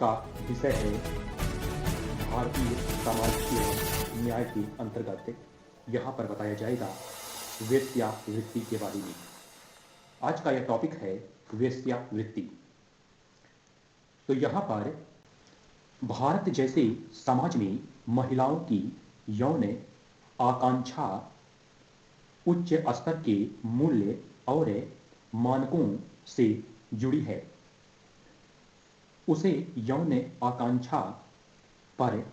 का विषय है भारतीय समाज एवं न्याय के अंतर्गत यहाँ पर बताया जाएगा वेश्यावृत्ति के बारे में। आज का यह टॉपिक है वेश्यावृत्ति। तो यहाँ पर भारत जैसे समाज में महिलाओं की यौन आकांक्षा उच्च स्तर के मूल्य और मानकों से जुड़ी है। उसे यौन आकांक्षा पर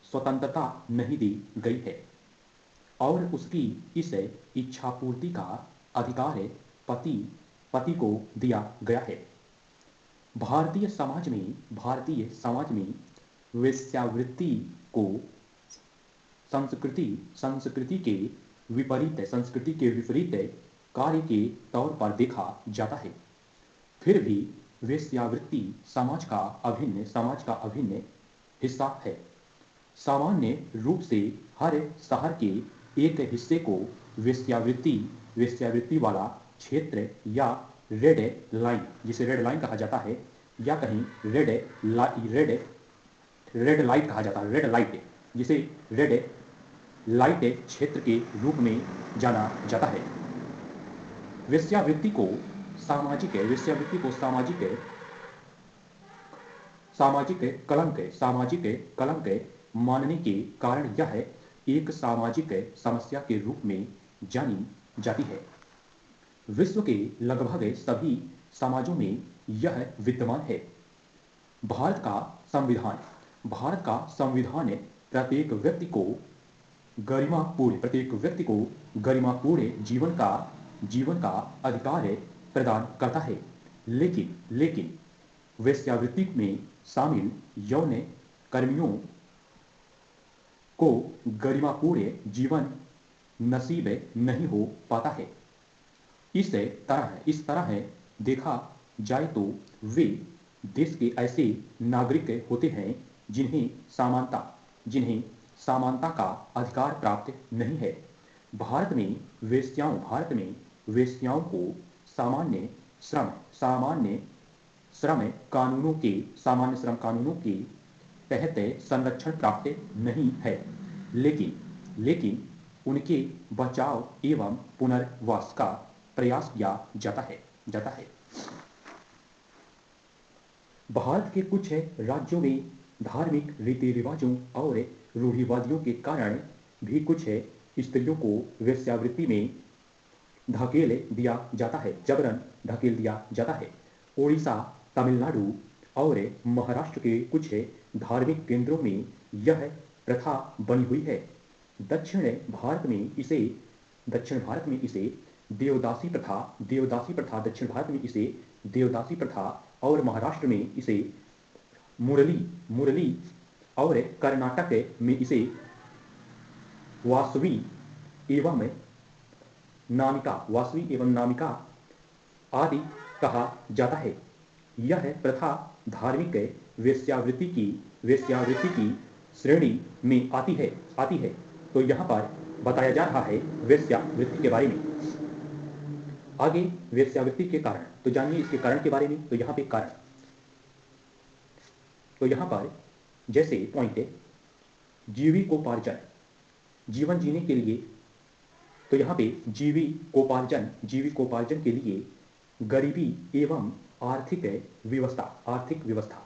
स्वतंत्रता नहीं दी गई है और उसकी इस इच्छा पूर्ति का अधिकार पति को दिया गया है। भारतीय समाज में वेश्यावृत्ति को संस्कृति के विपरीत कार्य के तौर पर देखा जाता है। फिर भी वेश्यावृत्ति समाज का अभिन्न हिस्सा है। सामान्य रूप से हर शहर के एक हिस्से को वेश्यावृत्ति वाला क्षेत्र या रेड लाइन, जिसे रेड लाइन कहा जाता है, या कहीं रेड लाइट कहा जाता है, रेड लाइट, जिसे रेड लाइट क्षेत्र के रूप में जाना जाता है। वेश्यावृत्ति को सामाजिक कलंक मानने के कारण यह एक सामाजिक समस्या के रूप में जानी जाती है। विश्व के लगभग सभी समाजों में यह विद्यमान है। भारत का संविधान प्रत्येक व्यक्ति को गरिमापूर्ण जीवन का अधिकार प्रदान करता है। लेकिन वेश्यावृत्ति में शामिल यौन कर्मियों को गरिमापूर्ण जीवन नसीब नहीं हो पाता है। इस तरह देखा जाए तो वे देश के ऐसे नागरिक होते हैं जिन्हें समानता का अधिकार प्राप्त नहीं है। भारत में वेश्याओं को सामान्य श्रम कानूनों के तहत संरक्षण प्राप्त नहीं है, लेकिन उनके बचाव एवं पुनर्वास का प्रयास किया जाता है। भारत के कुछ राज्यों में धार्मिक रीति रिवाजों और रूढ़िवादियों के कारण भी कुछ स्त्रियों को वेश्यावृत्ति में जबरन धकेल दिया जाता है। ओडिशा, तमिलनाडु और महाराष्ट्र के कुछ धार्मिक केंद्रों में यह प्रथा बनी हुई है। दक्षिण भारत में इसे देवदासी प्रथा और महाराष्ट्र में इसे मुरली और कर्नाटक में इसे वासवी एवं नामिका आदि कहा जाता है। यह प्रथा धार्मिक वेश्यावृत्ति की श्रेणी में आती है। तो यहाँ पर बताया जा रहा है वेश्यावृत्ति के बारे में। आगे वेश्यावृत्ति के कारण, तो जानिए इसके कारण के बारे में। तो यहाँ पर जैसे पॉइंट है जीवन जीने के लिए, तो यहाँ पे जीविकोपार्जन के लिए गरीबी एवं आर्थिक व्यवस्था,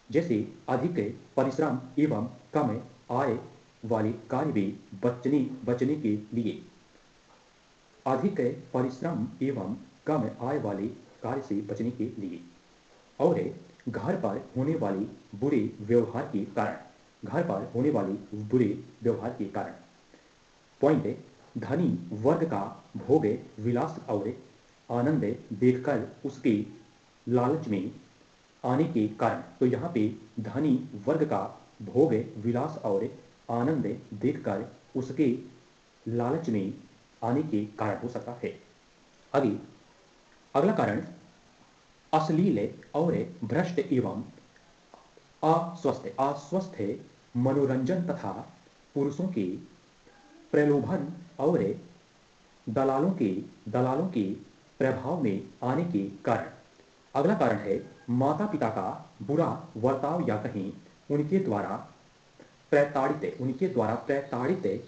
जैसे अधिक परिश्रम एवं कम आय वाले कार्य में बचने के लिए, अधिक परिश्रम एवं कम आय वाले कार्य से बचने के लिए, और घर पर होने वाले बुरे व्यवहार के कारण। पॉइंट, धनी वर्ग का भोग विलास और आनंद देखकर उसके लालच में आने के कारण। तो यहाँ पे धनी वर्ग का भोग विलास और आनंद देखकर उसके लालच में आने के कारण हो सकता है। आगे अगला कारण अश्लील और भ्रष्ट एवं अस्वस्थ मनोरंजन तथा पुरुषों के प्रलोभन और दलालों के प्रभाव में आने के कारण। अगला कारण है माता पिता का बुरा वर्ताव या कहीं उनके द्वारा प्रताड़ित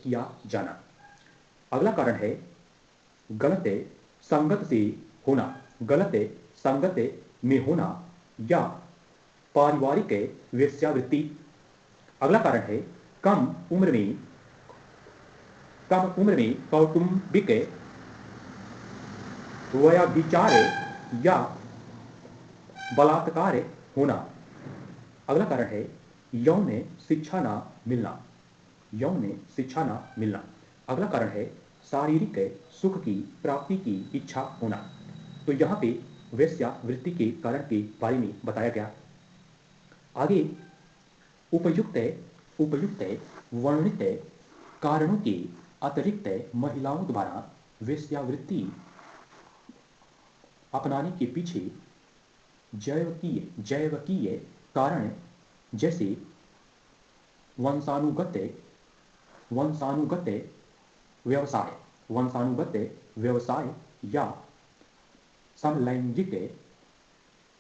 किया जाना। अगला कारण है गलत संगत से होना, गलत संगत में होना या पारिवारिक वेश्यावृत्ति। अगला कारण है कम उम्र में कौटुंबिक व्यभिचार या बलात्कार होना। अगला कारण है यौन शिक्षा ना मिलना, यौन शिक्षा ना मिलना। अगला कारण है शारीरिक सुख की प्राप्ति की इच्छा होना। तो यहाँ पे वेश्यावृत्ति के कारण के बारे में बताया गया। आगे उपयुक्त उपयुक्त वर्णित कारणों के अतिरिक्त महिलाओं द्वारा वेश्यावृत्ति अपनाने के पीछे जैवकीय कारण जैसे वंशानुगत व्यवसाय या समलैंगिक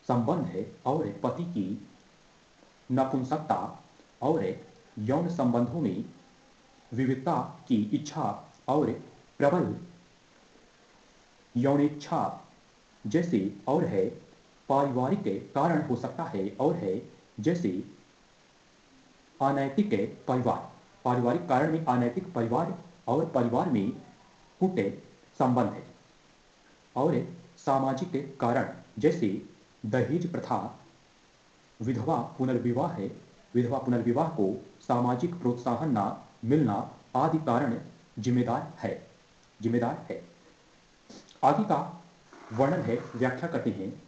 संबंध और पति की नपुंसकता और यौन संबंधों में विविधता की इच्छा और प्रबल यौनेच्छा जैसे और है पारिवारिक कारण हो सकता है और है जैसे अनैतिक परिवार, पारिवारिक कारण में अनैतिक परिवार और परिवार में कुट संबंध है और सामाजिक कारण जैसे दहेज प्रथा, विधवा पुनर्विवाह को सामाजिक प्रोत्साहन न मिलना आदि कारण जिम्मेदार है। आगे का वर्णन है, व्याख्या करते हैं।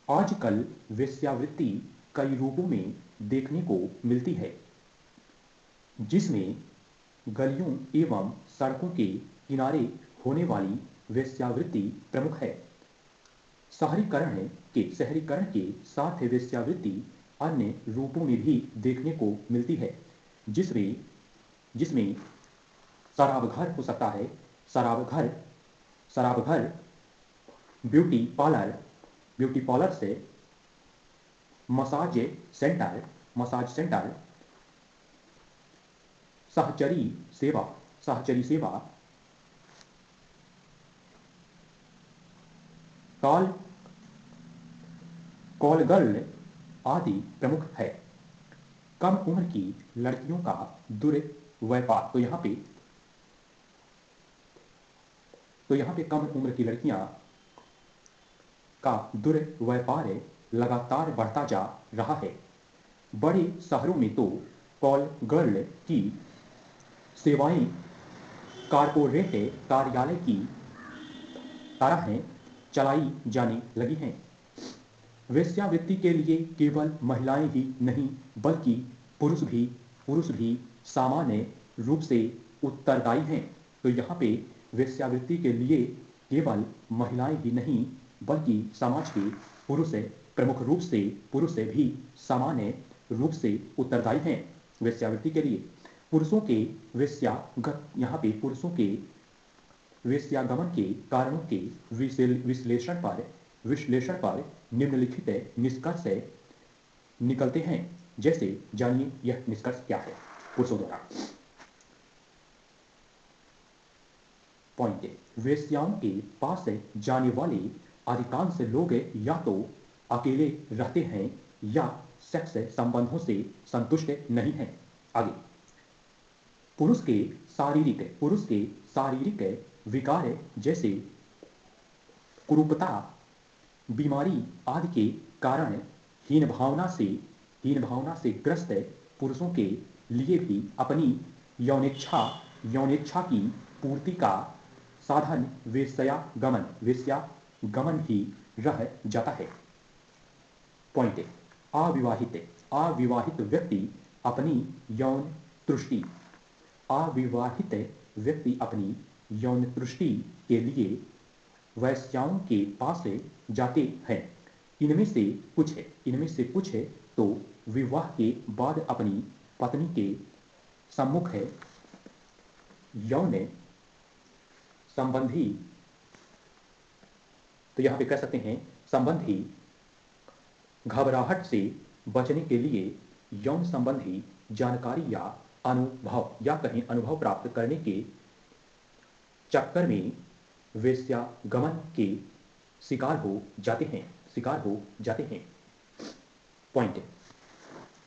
आजकल वेश्यावृत्ति कई रूपों में देखने को मिलती है, जिसमें गलियों एवं सड़कों के किनारे होने वाली वेश्यावृत्ति प्रमुख है। शहरीकरण के साथ वेश्यावृत्ति अन्य रूपों में भी देखने को मिलती है, जिसमें शराबघर हो सकता है, शराबघर, ब्यूटी पार्लर से मसाज सेंटर, सहचरी सेवा, कॉल गर्ल आदि प्रमुख है। कम उम्र की लड़कियों का दुर्व्यापार, तो यहाँ पे कम उम्र की लड़कियां का दुर्व्यापार लगातार बढ़ता जा रहा है। बड़े शहरों में तो कॉल गर्ल की सेवाएं कारपोरेट कार्यालय की तरह चलाई जाने लगी हैं। वेश्यावृत्ति के लिए केवल महिलाएं ही नहीं बल्कि पुरुष भी सामान्य रूप से उत्तरदायी हैं। तो यहाँ पे वेश्यावृत्ति के लिए केवल महिलाएं ही नहीं बल्कि समाज के प्रमुख रूप से पुरुष भी सामान्य रूप से उत्तरदायी हैं वेश्यावृत्ति के लिए। पुरुषों के वेश्यागमन के कारणों के विश्लेषण पर निम्नलिखित निष्कर्ष निकलते हैं। जैसे जानिए यह निष्कर्ष क्या है पुरुषों द्वारा। पॉइंट, वेश्याओं के पास जाने वाले अधिकांश लोग या तो अकेले रहते हैं या सेक्स संबंधों से संतुष्ट नहीं हैं। आगे, पुरुष के शारीरिक विकार जैसे कुरूपता, बीमारी आदि के कारण हीन भावना से ग्रस्त पुरुषों के लिए भी अपनी यौनेच्छा की पूर्ति का साधन वेश्यागमन ही रह जाता है। पॉइंट, अविवाहित व्यक्ति अपनी यौन तृष्टि के लिए वैश्याओं के पास जाते हैं। इनमें से कुछ तो विवाह के बाद अपनी पत्नी के सम्मुख यौन संबंधी, तो यहाँ पे कह सकते हैं संबंधी घबराहट से बचने के लिए यौन संबंधी जानकारी या अनुभव या कहीं अनुभव प्राप्त करने के चक्कर में वेश्यागमन के शिकार हो जाते हैं। पॉइंट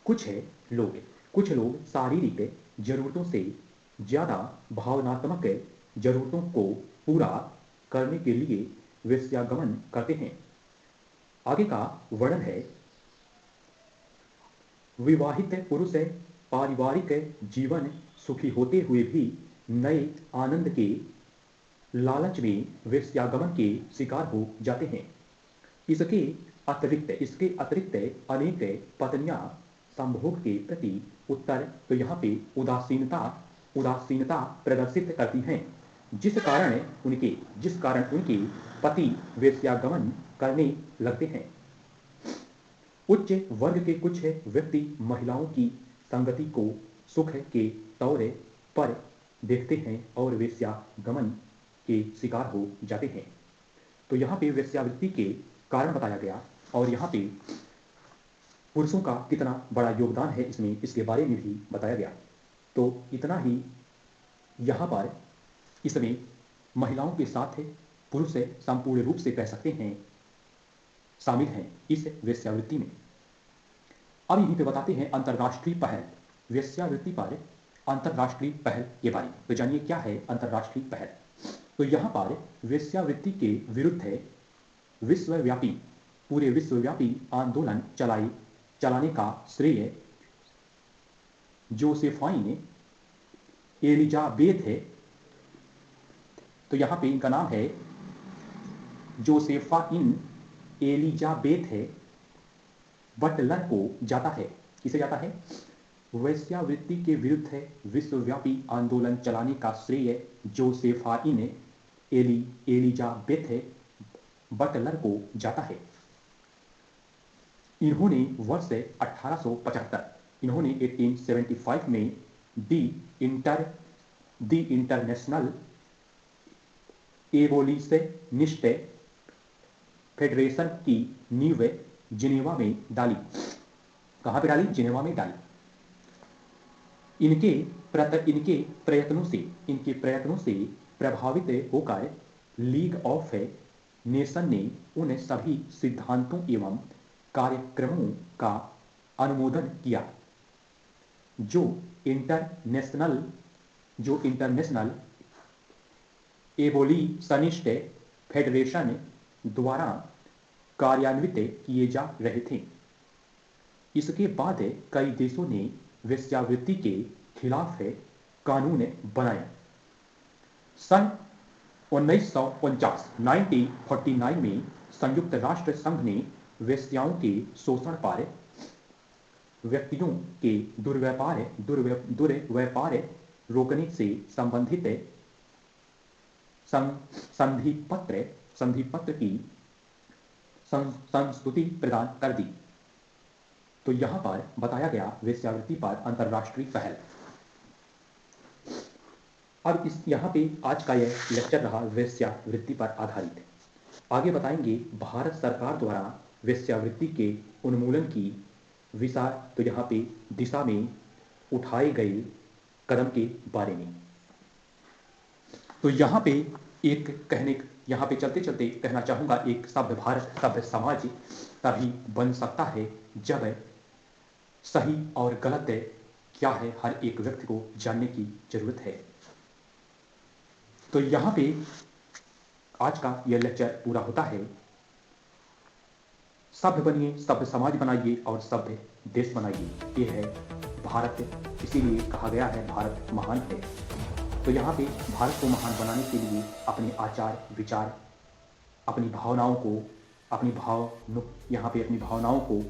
कुछ है लोग कुछ लोग शारीरिक जरूरतों से ज्यादा भावनात्मक जरूरतों को पूरा करने के लिए वेश्यागमन करते हैं। आगे का वर्णन है, विवाहित पुरुष पारिवारिक जीवन सुखी होते हुए भी नए आनंद के लालच में वेश्यागमन के शिकार हो जाते हैं। इसके अतिरिक्त अनेक पत्नियां संभोग के प्रति उत्तर तो यहाँ पे उदासीनता प्रदर्शित करती हैं, जिस कारण उनके पति वेश्यागमन करने लगते हैं। उच्च वर्ग के कुछ व्यक्ति महिलाओं की संगति को सुख के तौर पर देखते हैं और वेश्यागमन के शिकार हो जाते हैं। तो यहाँ पे वेश्यावृत्ति के कारण बताया गया और यहाँ पे पुरुषों का कितना बड़ा योगदान है इसमें, इसके बारे में भी बताया गया। तो इतना ही यहाँ पर इसमें महिलाओं के साथ पुरुष संपूर्ण रूप से कह सकते हैं शामिल हैं इस वेश्यावृत्ति में। अब यहीं पे बताते हैं अंतर्राष्ट्रीय पहल, वेश्यावृत्ति पर अंतर्राष्ट्रीय पहल के बारे में। तो जानिए क्या है अंतर्राष्ट्रीय पहल। तो यहाँ पर वेश्यावृत्ति के विरुद्ध पूरे विश्वव्यापी आंदोलन चलाने का श्रेय जोसेफाइन एलिजाबेथ है। तो यहाँ पे इनका नाम है जोसेफाइन एलिजाबेथ है बटलर को जाता है। किसे जाता है? वेश्यावृत्ति के विरुद्ध विश्वव्यापी आंदोलन चलाने का श्रेय जोसेफाइन एलिजाबेथ बटलर को जाता है। इन्होंने वर्ष 1875 में दी इंटरनेशनल एबोलिशनिस्ट फेडरेशन की नींव जिनेवा में डाली। कहां पे डाली? जिनेवा में डाली। इनके प्रयत्नों से प्रभावित होकर लीग ऑफ नेशन ने उन सभी सिद्धांतों एवं कार्यक्रमों का अनुमोदन किया जो इंटरनेशनल एबोलिशनिस्ट फेडरेशन द्वारा कार्यान्वित किए जा रहे थे। इसके बाद कई देशों ने वेश्यावृत्ति के खिलाफ कानून बनाए। सन 1949 में संयुक्त राष्ट्र संघ ने वेश्याओं के शोषण पर व्यक्तियों के दुर्व्यापार रोकने से संबंधित संधिपत्र की संस्तुति प्रदान कर दी। तो यहां पर बताया गया वेश्यावृत्ति पर अंतर्राष्ट्रीय पहल। अब यहाँ पे आज का यह लेक्चर रहा वेश्यावृत्ति पर आधारित। आगे बताएंगे भारत सरकार द्वारा वेश्यावृत्ति के उन्मूलन की दिशा में उठाए गए कदम के बारे में। तो यहाँ पे चलते चलते कहना चाहूंगा, एक सभ्य भारत सभ्य समाज तभी बन सकता है जब सही और गलत क्या है हर एक व्यक्ति को जानने की जरूरत है। तो यहाँ पे आज का यह लेक्चर पूरा होता है। सभ्य बनिए, सभ्य समाज बनाइए और सभ्य देश बनाइए। ये है भारत, इसीलिए कहा गया है भारत महान है। तो यहाँ पे भारत को महान बनाने के लिए अपने आचार विचार, अपनी भावनाओं को,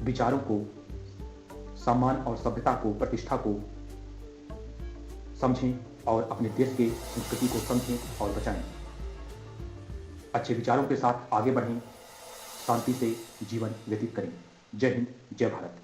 विचारों को, सम्मान और सभ्यता को, प्रतिष्ठा को समझें और अपने देश के संस्कृति को समझें और बचाएं। अच्छे विचारों के साथ आगे बढ़ें, शांति से जीवन व्यतीत करें। जय हिंद, जय भारत।